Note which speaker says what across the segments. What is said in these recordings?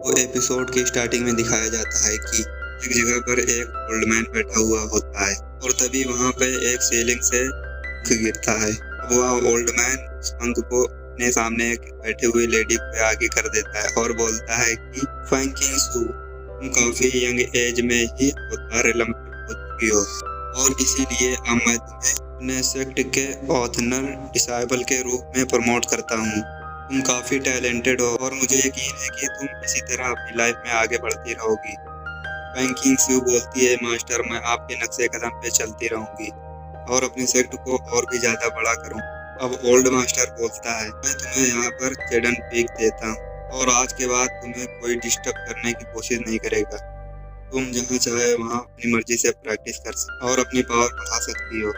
Speaker 1: वो एपिसोड की स्टार्टिंग में दिखाया जाता है कि एक जगह पर एक ओल्ड मैन बैठा हुआ होता है और तभी वहाँ पे एक सीलिंग से पंख गिरता है। अब वह ओल्ड मैन उस पंख को अपने सामने एक बैठे हुई लेडी पे आगे कर देता है और बोलता है कि फैंकिंग सू, तुम काफी यंग एज में ही अवतार एलम हो चुकी हो और इसीलिए अब मैं तुम्हें अपने सेक्ट के ऑथनर डिसाइबल के रूप में प्रमोट करता हूँ। तुम काफी टैलेंटेड हो और मुझे यकीन है कि तुम इसी तरह अपनी लाइफ में आगे बढ़ती रहोगी। फैंकिंग सू बोलती है, मास्टर मैं आपके नक्शे कदम पे चलती रहूंगी और अपने सेक्ट को और भी ज्यादा बड़ा करूँ। अब ओल्ड मास्टर बोलता है, मैं तुम्हें यहाँ पर जेडन पीक देता हूँ और आज के बाद तुम्हें कोई डिस्टर्ब करने की कोशिश नहीं करेगा। तुम जहाँ चाहे वहाँ अपनी मर्जी से प्रैक्टिस कर सकती और अपनी पावर बढ़ा सकती हो।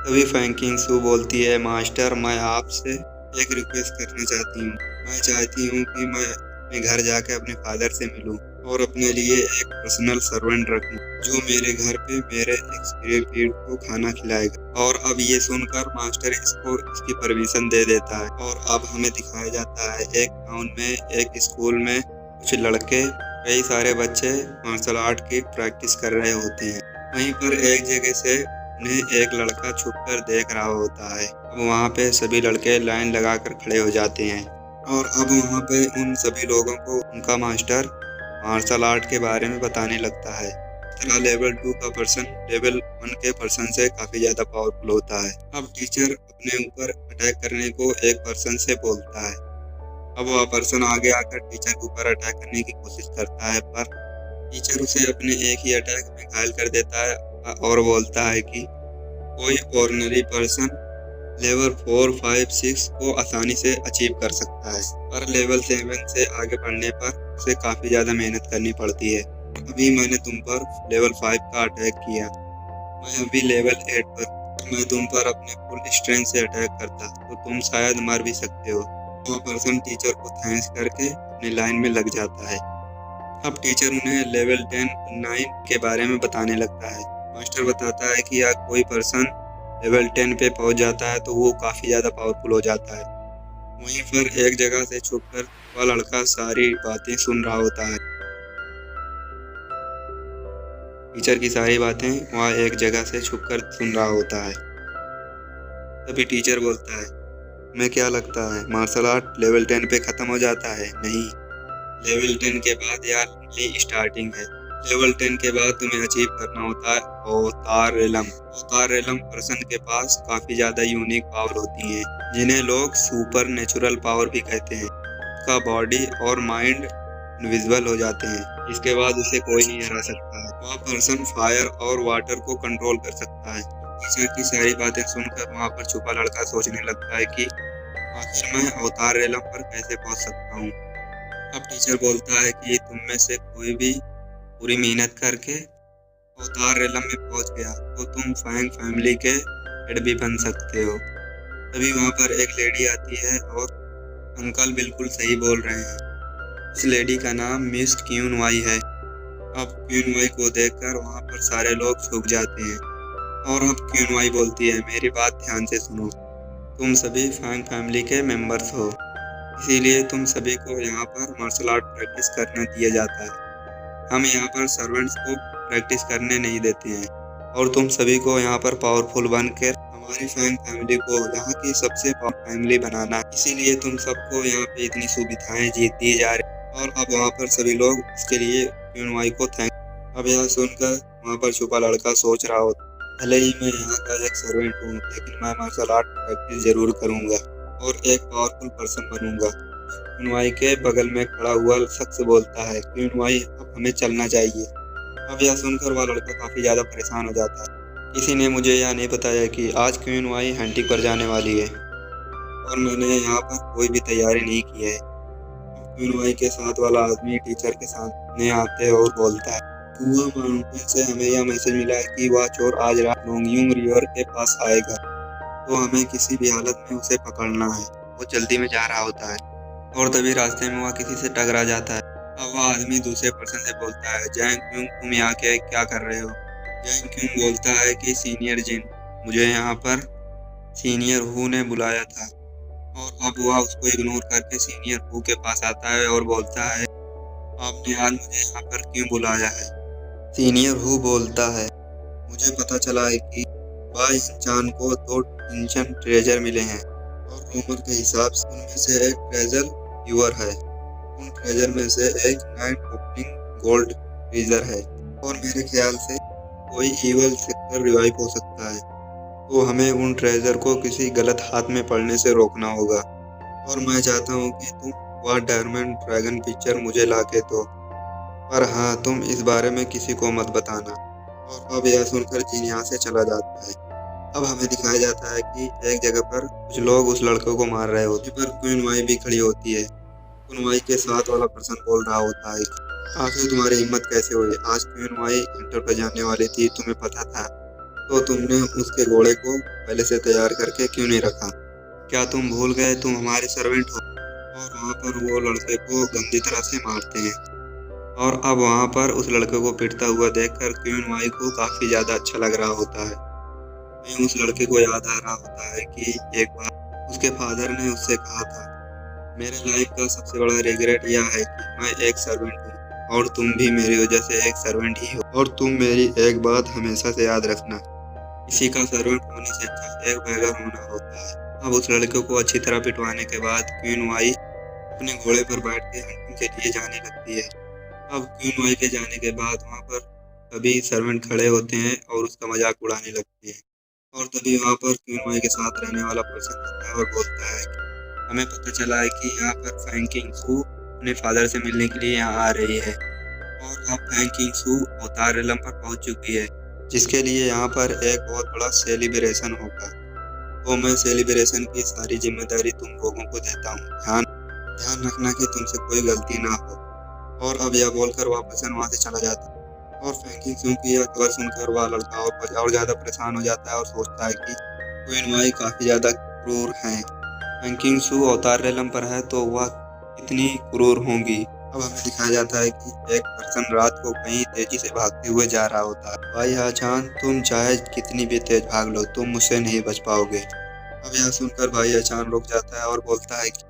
Speaker 1: तभी फैंकिंग सू बोलती है, मास्टर मैं आपसे एक रिक्वेस्ट करना चाहती हूँ। मैं चाहती हूँ कि मैं अपने घर जाकर अपने फादर से मिलूं और अपने लिए एक पर्सनल सर्वेंट रखूं जो मेरे घर पे मेरे एक्सपीरियंस किड को खाना खिलाएगा। और अब ये सुनकर मास्टर इसको इसकी परमिशन दे देता है और अब हमें दिखाया जाता है एक टाउन में एक स्कूल में कुछ लड़के कई सारे बच्चे मार्शल आर्ट की प्रैक्टिस कर रहे होते हैं। वहीं पर एक जगह से उन्हें एक लड़का छुपकर देख रहा होता है। अब वहाँ पे सभी लड़के लाइन लगाकर खड़े हो जाते हैं और अब वहाँ पे उन सभी लोगों को उनका मास्टर मार्शल आर्ट के बारे में बताने लगता है। इस तरह लेवल 2 का पर्सन लेवल 1 के पर्सन से काफी ज्यादा पावरफुल होता है। अब टीचर अपने ऊपर अटैक करने को एक पर्सन से बोलता है। अब वह पर्सन आगे आकर टीचर के ऊपर अटैक करने की कोशिश करता है पर टीचर उसे अपने एक ही अटैक में घायल कर देता है और बोलता है कि कोई ऑर्डिनरी पर्सन लेवल 4, 5, 6 को आसानी से अचीव कर सकता है पर लेवल 7 से आगे बढ़ने पर उसे काफी ज्यादा मेहनत करनी पड़ती है। अभी मैंने तुम पर लेवल 5 का अटैक किया, मैं अभी लेवल 8 पर, मैं तुम पर अपने फुल स्ट्रेंथ से अटैक करता तो तुम शायद मर भी सकते हो। वह पर्सन टीचर को थैंक्स करके अपनी लाइन में लग जाता है। अब टीचर उन्हें लेवल 10, 9 के बारे में बताने लगता है। मास्टर बताता है कि अगर कोई पर्सन लेवल 10 पे पहुंच जाता है तो वो काफी ज्यादा पावरफुल हो जाता है। वहीं पर एक जगह से छुपकर वह लड़का सारी बातें सुन रहा होता है। टीचर की सारी बातें वह एक जगह से छुपकर सुन रहा होता है। तभी टीचर बोलता है, मैं क्या लगता है मार्शल आर्ट लेवल 10 पे खत्म हो जाता है? नहीं, लेवल 10 के बाद यार नई स्टार्टिंग है। लेवल 10 के बाद तुम्हें अचीव करना होता है अवतार रेलम। अवतार रेलम पर्सन के पास काफी ज्यादा यूनिक पावर होती है जिन्हें लोग सुपर नेचुरल पावर भी कहते हैं। उसका बॉडी और माइंड इनविजिबल हो जाते हैं, इसके बाद उसे कोई नहीं हरा सकता है। वह पर्सन फायर और वाटर को कंट्रोल कर सकता है। टीचर की सारी बातें सुनकर वहाँ पर छुपा लड़का सोचने लगता है कि आखिर मैं अवतार रेलम पर कैसे पहुँच सकता हूँ। अब टीचर बोलता है कि तुम में से कोई भी पूरी मेहनत करके अवतार रेलम में पहुंच गया तो तुम फैंग फैमिली के हेड भी बन सकते हो। तभी वहां पर एक लेडी आती है और अंकल बिल्कुल सही बोल रहे हैं। उस लेडी का नाम मिस क्यून वाई है। अब क्यून वाई को देखकर वहां पर सारे लोग झुक जाते हैं और अब क्यून वाई बोलती है, मेरी बात ध्यान से सुनो, तुम सभी फैंग फैमिली के मेंबर्स हो, इसीलिए तुम सभी को यहाँ पर मार्शल आर्ट प्रैक्टिस करने दिया जाता है। हम यहाँ पर सर्वेंट्स को प्रैक्टिस करने नहीं देते हैं और तुम सभी को यहाँ पर पावरफुल बनकर हमारी फैंग फैमिली को यहाँ की सबसे पावरफुल फैमिली बनाना है। इसीलिए तुम सबको यहाँ पे इतनी सुविधाएं दी जा रही और अब वहाँ पर सभी लोग इसके लिए क्यून वाई को थैंक। अब यह सुनकर वहाँ पर छुपा लड़का सोच रहा होता, भले ही मैं यहाँ का एक सर्वेंट हूँ लेकिन मैं मार्शल आर्ट प्रैक्टिस जरूर करूँगा और एक पावरफुल पर्सन बनूंगा। क्यून वाई के बगल में खड़ा हुआ शख्स बोलता है, क्यून वाई अब हमें चलना चाहिए। अब यह सुनकर वह लड़का काफी ज्यादा परेशान हो जाता है। किसी ने मुझे यह नहीं बताया कि आज क्वीन वाई हंटिंग पर जाने वाली है और मैंने यहाँ पर कोई भी तैयारी नहीं की है। क्वीन वाई के साथ वाला आदमी टीचर के सामने आते और बोलता है, कुआ माउंटेन से हमें यह मैसेज मिला है कि वह चोर आज रात लोंगयूंग रिवर के पास आएगा, तो हमें किसी भी हालत में उसे पकड़ना है। वो जल्दी में जा रहा होता है और तभी रास्ते में वह किसी से टकरा जाता है। अब वह आदमी दूसरे पर्सन से बोलता है, जैंग क्यूंग तुम यहाँ के क्या कर रहे हो? जैंग क्यूंग बोलता है कि सीनियर जिन, मुझे यहाँ पर सीनियर हु ने बुलाया था। और अब वह उसको इग्नोर करके सीनियर हु के पास आता है और बोलता है, आपने आज मुझे यहाँ पर क्यों बुलाया है? सीनियर हु बोलता है, मुझे पता चला है कि भाई चांद को 2 एंशिएंट ट्रेजर मिले हैं और रूमर के हिसाब से उनमें से एक ट्रेजर प्योर है। उन ट्रेजर में से एक नाइट ओपनिंग गोल्ड ट्रेजर है और मेरे ख्याल से कोई इवल सेक्टर रिवाइव हो सकता है। तो हमें उन ट्रेजर को किसी गलत हाथ में पड़ने से रोकना होगा और मैं चाहता हूँ कि तुम वह डायमंड ड्रैगन पिक्चर मुझे लाके दो। पर हाँ, तुम इस बारे में किसी को मत बताना। और अब यह सुनकर जिन यहाँ से चला जाता है। अब हमें दिखाया जाता है कि एक जगह पर कुछ लोग उस लड़के को मार रहे होते पर क्वीन वाई भी खड़ी होती है। क्वीन वाई के साथ वाला पर्सन बोल रहा होता है, आखिर तुम्हारी हिम्मत कैसे हुई? आज क्वीन वाई इंटर पर जाने वाली थी, तुम्हें पता था, तो तुमने उसके घोड़े को पहले से तैयार करके क्यों नहीं रखा? क्या तुम भूल गए तुम हमारे सर्वेंट हो? और वहाँ पर वो लड़के को गंदी तरह से मारते हैं और अब वहाँ पर उस लड़के को पिटता हुआ देखकर क्वीन वाई को काफी ज्यादा अच्छा लग रहा होता है। वहीं उस लड़के को याद आ रहा होता है कि एक बार उसके फादर ने उससे कहा था, मेरे लाइफ का सबसे बड़ा रिग्रेट यह है कि मैं एक सर्वेंट हूँ और तुम भी मेरी वजह से एक सर्वेंट ही हो और तुम मेरी एक बात हमेशा से याद रखना, किसी का सर्वेंट होने से अच्छा एक बेगर होना होता है। अब उस लड़के को अच्छी तरह पिटवाने के बाद क्वीन वाई अपने घोड़े पर बैठ के हंटिंग के लिए जाने लगती है। अब क्वीन वाई के जाने के बाद वहाँ पर सभी सर्वेंट खड़े होते हैं और उसका मजाक उड़ाने लगते हैं और तभी वहाँ पर क्वीन वाई के साथ रहने वाला पर्सन आता है और बोलता है कि हमें पता चला है कि यहाँ पर फैंग किंग सू अपने फादर से मिलने के लिए यहाँ आ रही है और अब फैंग किंग सू अवतार रिलम पर पहुँच चुकी है, जिसके लिए यहाँ पर एक बहुत बड़ा सेलिब्रेशन होगा। तो मैं सेलिब्रेशन की सारी जिम्मेदारी तुम लोगों को देता हूँ, ध्यान रखना कि तुमसे कोई गलती ना हो। और अब यह बोलकर वापस वहाँ से चला जाता है और फैंग किंग सू की यह खबर सुनकर वह लड़का और ज्यादा परेशान हो जाता है और सोचता है कि क्वीन वाई काफी ज्यादा क्रूर हैं। फैंग किंग सू अवतार रेलम पर है तो वह कितनी क्रूर होंगी। अब हमें दिखाया जाता है कि एक पर्सन रात को कहीं तेजी से भागते हुए जा रहा होता है। भाई आचान, तुम चाहे कितनी भी तेज भाग लो, तुम मुझसे नहीं बच पाओगे। अब यह सुनकर भाई आचान रुक जाता है और बोलता है कि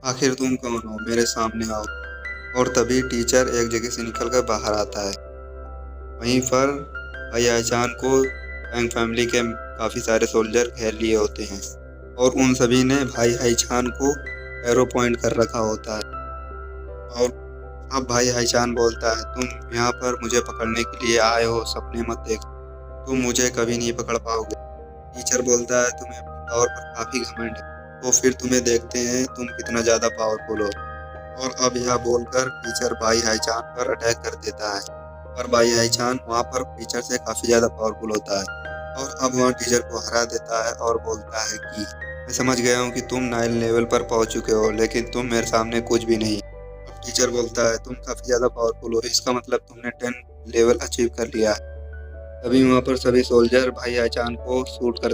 Speaker 1: आखिर तुम कौन हो, मेरे सामने आओ। और तभी टीचर एक जगह से निकलकर बाहर आता है। वहीं पर भाई आचान को फैंग फैमिली के काफी सारे सोल्जर घेर लिए होते हैं और उन सभी ने भाई हाईचान को एरो पॉइंट कर रखा होता है। और अब भाई हाईचान बोलता है, तुम यहाँ पर मुझे पकड़ने के लिए आए हो, सपने मत देख, तुम मुझे कभी नहीं पकड़ पाओगे। टीचर बोलता है, तुम्हें अपनी पावर पर काफी घमंड है, तो फिर तुम्हें देखते हैं तुम कितना ज्यादा पावरफुल हो। और अब यह बोलकर टीचर भाई हाईचान पर अटैक कर देता है और भाई हाईचान वहाँ पर टीचर से काफी ज्यादा पावरफुल होता है और अब वह टीचर को हरा देता है और बोलता है कि मैं समझ गया हूँ कि तुम 9 लेवल पर पहुंच चुके हो, लेकिन तुम मेरे सामने कुछ भी नहीं। अब टीचर बोलता है, तुम काफी ज्यादा पावरफुल हो, इसका मतलब तुमने 10 लेवल अचीव कर लिया है। तभी वहाँ पर सभी सोल्जर भाई हाईचान को शूट कर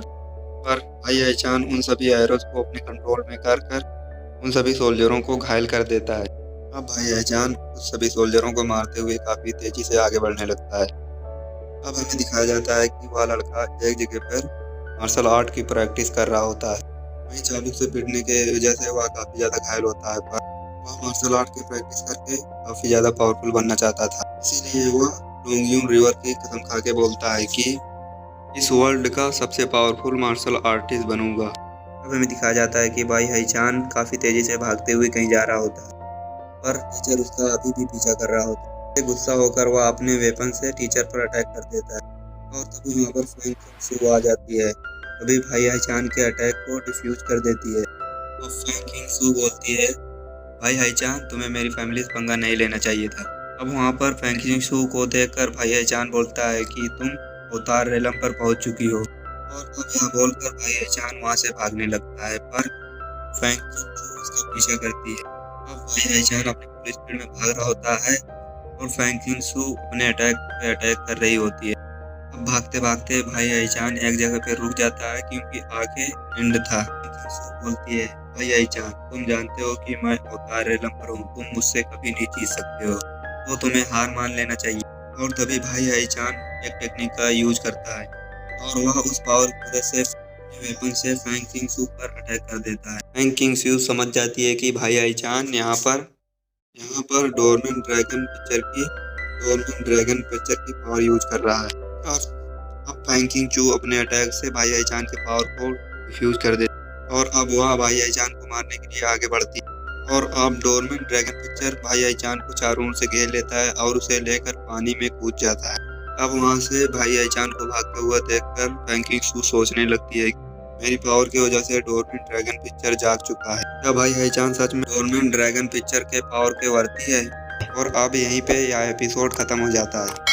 Speaker 1: पर भाई हाईचान उन सभी एरोज को अपने कंट्रोल में कर उन सभी सोल्जरों को घायल कर देता है। अब भाई हाईचान उस सभी सोल्जरों को मारते हुए काफी तेजी से आगे बढ़ने लगता है। अब हमें दिखाया जाता है कि वह लड़का एक जगह पर मार्शल आर्ट की प्रैक्टिस कर रहा होता है। वहीं चाबुक से पीटने के वजह से वह काफी ज्यादा घायल होता है, पर वह मार्शल आर्ट की प्रैक्टिस करके काफी ज्यादा पावरफुल बनना चाहता था। इसीलिए वह लोंगयून रिवर की कसम खा के बोलता है कि इस वर्ल्ड का सबसे पावरफुल मार्शल आर्टिस्ट बनूंगा। अब हमें दिखाया जाता है कि भाई हाईचान काफी तेजी से भागते हुए कहीं जा रहा होता है, पर टीचर उसका अभी भी पीछा कर रहा होता है। गुस्सा होकर वह अपने वेपन से टीचर पर अटैक कर देता है और तभी वहाँ पर फैंग किंग सू आ जाती है। तभी भाई हाईचान के अटैक को डिफ्यूज कर देती है। तो फैंग किंग सू बोलती है, भाई हाईचान, तुम्हें मेरी फैमिली से पंगा नहीं लेना चाहिए था। अब वहाँ पर फैंग किंग सू को देखकर भाई हाईचान बोलता है कि तुम अवतार रेलम पर पहुंच चुकी हो। और अब यह बोलकर भाई हाईचान वहाँ से भागने लगता है, पर फैंग किंग सू उसका पीछा करती है। अब भाई हाईचान अपनी फुल स्पीड में भाग रहा होता है और फैंग किंग सू अपने अटैक पे अटैक कर रही होती है। अब भागते भागते भाई हाईचान एक जगह पे रुक जाता है क्योंकि आगे एंड था। फैंग किंग सू बोलती है, भाई हाईचान, तुम जानते हो कि मैं अवतार रेलम पर हूँ, तुम मुझसे कभी नहीं जीत सकते हो, तो तुम्हें हार मान लेना चाहिए। और तभी भाई हाईचान एक टेक्निक का यूज करता है और वह उस पावर की वजह से वेपन से फैंग किंग सू पर अटैक कर देता है। फैंग किंग सू समझ जाती है कि भाई हाईचान यहाँ पर यहाँ पर डोरमैन ड्रैगन पिक्चर की पावर यूज कर रहा है और अब फैंकिंग चू अपने अटैक से भाई आईचान के पावर को डिफ्यूज कर देती और अब वह भाई आईचान को मारने के लिए आगे बढ़ती है और अब डोरमैन ड्रैगन पिक्चर भाई आईचान को चारों ओर से घेर लेता है और उसे लेकर पानी में कूद जाता है। अब वहाँ से भाई आईचान को भागता हुआ देखकर फैंकिंग चू सोचने लगती है मेरी पावर की वजह से डोरमैन ड्रैगन पिक्चर जाग चुका है। क्या भाई आईचान सच में डोरमैन ड्रैगन पिक्चर के पावर के वर्ती है? और अब यहीं पे यह एपिसोड खत्म हो जाता है।